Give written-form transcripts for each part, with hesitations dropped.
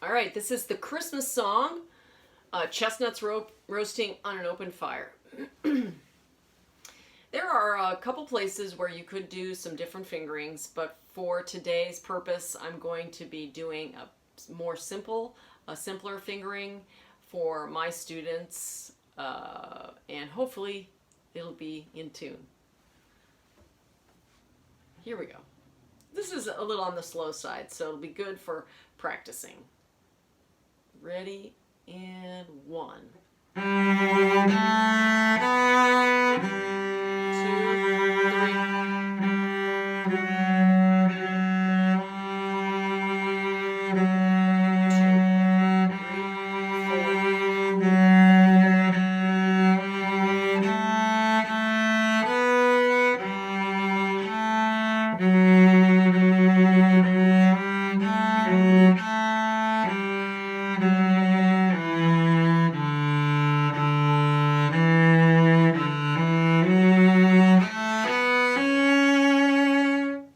All right, this is the Christmas song, Chestnuts Roasting on an Open Fire. There are a couple places where you could do some different fingerings, but for today's purpose, I'm going to be doing a simpler fingering for my students, and hopefully it'll be in tune. Here we go. This is a little on the slow side, so it'll be good for practicing. Ready, and 1. 2,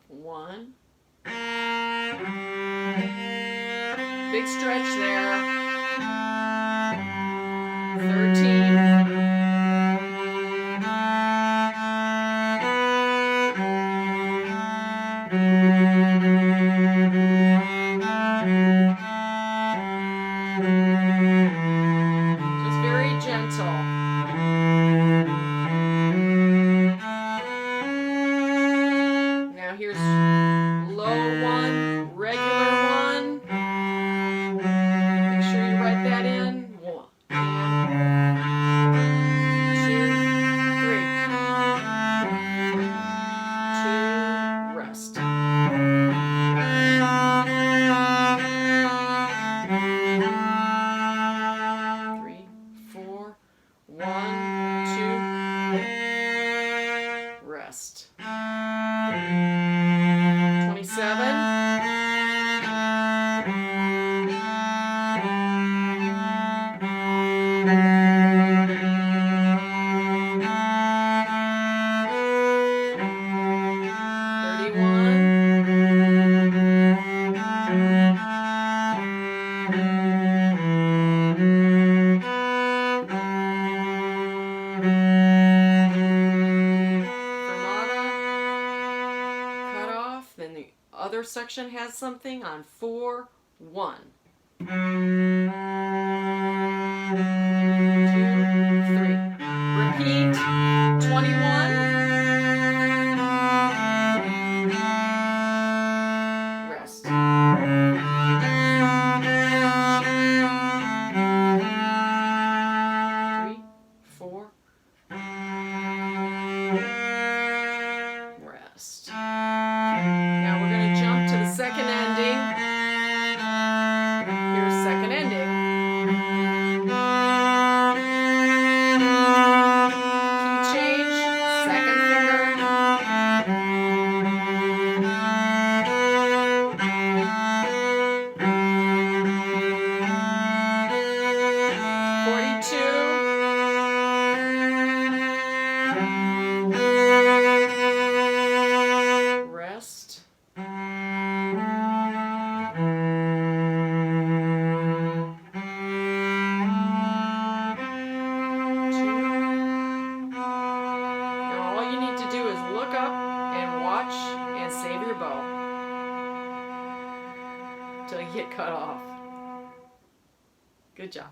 1. Big stretch there. 13. 1, 2, rest. 27. Then the other section has something on 4, 1. 2, 3. Repeat. 21. Rest. 3, 4. Rest. Now we're going to jump to the second ending. Here's second ending. Key change, second finger. 42. Rest. 2. Now all you need to do is look up and watch and save your bow until you get cut off. Good job.